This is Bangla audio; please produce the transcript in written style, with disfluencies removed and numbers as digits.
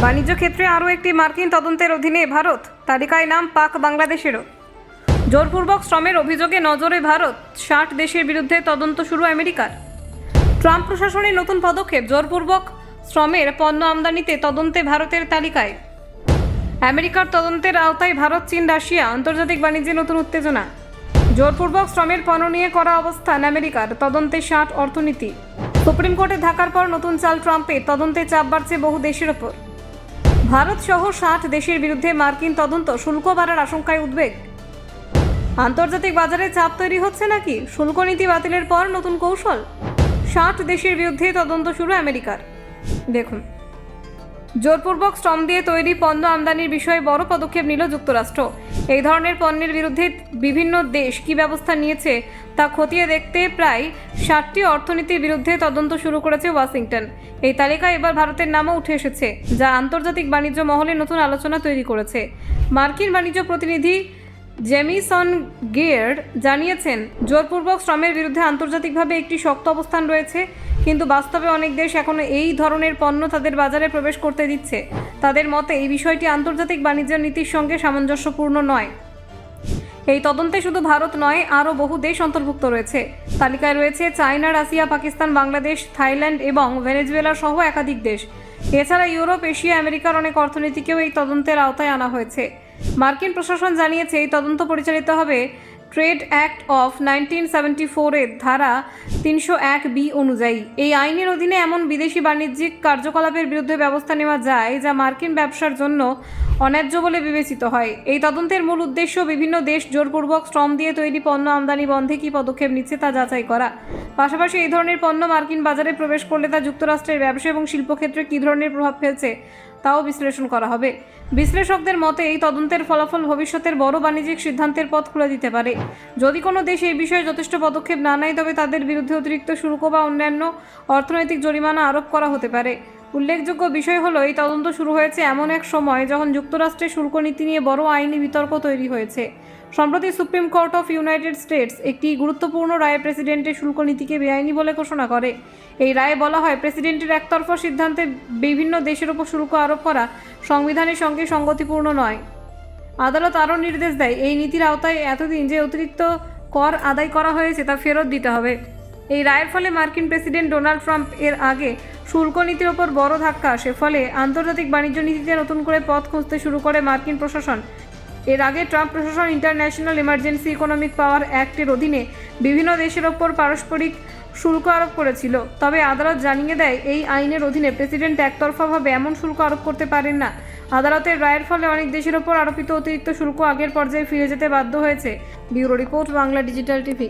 বাণিজ্য ক্ষেত্রে আরও একটি মার্কিন তদন্তের অধীনে ভারত, তালিকায় নাম পাক বাংলাদেশেরও। জোরপূর্বক শ্রমের অভিযোগে নজরে ভারত, 60 দেশের বিরুদ্ধে তদন্ত শুরু আমেরিকার। ট্রাম্প প্রশাসনের নতুন পদক্ষেপ, জোরপূর্বক শ্রমের পণ্য আমদানিতে তদন্তে ভারতের তালিকায়। আমেরিকার তদন্তের আওতায় ভারত, চীন, রাশিয়া। আন্তর্জাতিক বাণিজ্যে নতুন উত্তেজনা। জোরপূর্বক শ্রমের পণ্য নিয়ে করা অবস্থান আমেরিকার, তদন্তে 60 অর্থনীতি। সুপ্রিম কোর্টে ধাক্কার পর নতুন চাল ট্রাম্পের, তদন্তে চাপ বাড়ছে বহু দেশের ওপর। ভারত সহ 60 দেশের বিরুদ্ধে মার্কিন তদন্ত, শুল্ক বাড়ার আশঙ্কায় উদ্বেগ। আন্তর্জাতিক বাজারে চাপ তৈরি হচ্ছে নাকি? শুল্ক নীতি বাতিলের পর নতুন কৌশল। 60 দেশের বিরুদ্ধে তদন্ত শুরু আমেরিকার। দেখুন, জোরপূর্বক শ্রম দিয়ে তৈরি পণ্য আমদানির বিষয়ে বড় পদক্ষেপ নিল যুক্তরাষ্ট্র। এই ধরনের পণ্যের বিরুদ্ধে বিভিন্ন দেশ কী ব্যবস্থা নিয়েছে তা খতিয়ে দেখতে প্রায় 60টি অর্থনীতির বিরুদ্ধে তদন্ত শুরু করেছে ওয়াশিংটন। এই তালিকায় এবার ভারতের নামও উঠে এসেছে, যা আন্তর্জাতিক বাণিজ্য মহলে নতুন আলোচনা তৈরি করেছে। মার্কিন বাণিজ্য প্রতিনিধি জেমিসন গিয়ার্ড জানিয়েছেন, জোরপূর্বক শ্রমের বিরুদ্ধে আন্তর্জাতিকভাবে একটি শক্ত অবস্থান রয়েছে, কিন্তু বাস্তবে অনেক দেশ এখনও এই ধরনের পণ্য তাদের বাজারে প্রবেশ করতে দিচ্ছে। তাদের মতে এই বিষয়টি আন্তর্জাতিক বাণিজ্য নীতির সঙ্গে সামঞ্জস্যপূর্ণ নয়। এই তদন্তে শুধু ভারত নয়, আরও বহু দেশ অন্তর্ভুক্ত রয়েছে। তালিকায় রয়েছে China, Russia, Pakistan, Bangladesh, Thailand এবং ভেনেজুয়েলা সহ একাধিক দেশ। এছাড়া ইউরোপ, এশিয়া, আমেরিকার অনেক অর্থনীতিকেও এই তদন্তের আওতায় আনা হয়েছে। মার্কিন প্রশাসন জানিয়েছে, এই তদন্ত পরিচালিত হবে ট্রেড অ্যাক্ট অফ 1974 এর ধারা 301B অনুযায়ী। এই আইনের অধীনে এমন বিদেশি বাণিজ্যিক কার্যকলাপের বিরুদ্ধে ব্যবস্থা নেওয়া যায় যা মার্কিন ব্যবসার জন্য অন্যায্য বলে বিবেচিত হয়। এই তদন্তের মূল উদ্দেশ্য বিভিন্ন দেশ জোরপূর্বক শ্রম দিয়ে তৈরি পণ্য আমদানি বন্ধে কী পদক্ষেপ নিচ্ছে তা যাচাই করা। পাশাপাশি এই ধরনের পণ্য মার্কিন বাজারে প্রবেশ করলে তা যুক্তরাষ্ট্রের ব্যবসা এবং শিল্পক্ষেত্রে কী ধরনের প্রভাব ফেলছে তাও বিশ্লেষণ করা হবে। বিশ্লেষকদের মতে এই তদন্তের ফলাফল ভবিষ্যতের বড় বাণিজ্যিক সিদ্ধান্তের পথ খুলে দিতে পারে। যদি কোনো দেশ এই বিষয়ে যথেষ্ট পদক্ষেপ না নেয়, তবে তাদের বিরুদ্ধে অতিরিক্ত শুল্ক বা অন্যান্য অর্থনৈতিক জরিমানা আরোপ করা হতে পারে। উল্লেখযোগ্য বিষয় হলো, এই তদন্ত শুরু হয়েছে এমন এক সময় যখন যুক্তরাষ্ট্রের শুল্ক নীতি নিয়ে বড় আইনি বিতর্ক তৈরি হয়েছে। সম্প্রতি supreme court of United states একটি গুরুত্বপূর্ণ রায়ে প্রেসিডেন্টের শুল্ক নীতিকে বেআইনি বলে ঘোষণা করে। এই রায়ে বলা হয়, প্রেসিডেন্টের একতরফা সিদ্ধান্তে বিভিন্ন দেশের ওপর শুল্ক আরোপ করা সংবিধানের সঙ্গে সঙ্গতিপূর্ণ নয়। আদালত আরও নির্দেশ দেয়, এই নীতির আওতায় এতদিন যে অতিরিক্ত কর আদায় করা হয়েছে তা ফেরত দিতে হবে। এই রায়ের ফলে মার্কিন প্রেসিডেন্ট ডোনাল্ড ট্রাম্প এর আগে শুল্ক নীতির ওপর বড় ধাক্কা আসে। ফলে আন্তর্জাতিক বাণিজ্য নীতিতে নতুন করে পথ খুঁজতে শুরু করে মার্কিন প্রশাসন। এর আগে ট্রাম্প প্রশাসন ইন্টারন্যাশনাল ইমার্জেন্সি ইকোনমিক পাওয়ার অ্যাক্টের অধীনে বিভিন্ন দেশের ওপর পারস্পরিক শুল্ক আরোপ করেছিল। তবে আদালত জানিয়ে দেয়, এই আইনের অধীনে প্রেসিডেন্ট একতরফাভাবে এমন শুল্ক আরোপ করতে পারেন না। আদালতের রায়ের ফলে অনেক দেশের ওপর আরোপিত অতিরিক্ত শুল্ক আগের পর্যায়ে ফিরে যেতে বাধ্য হয়েছে। Bureau report, Bangla digital TV.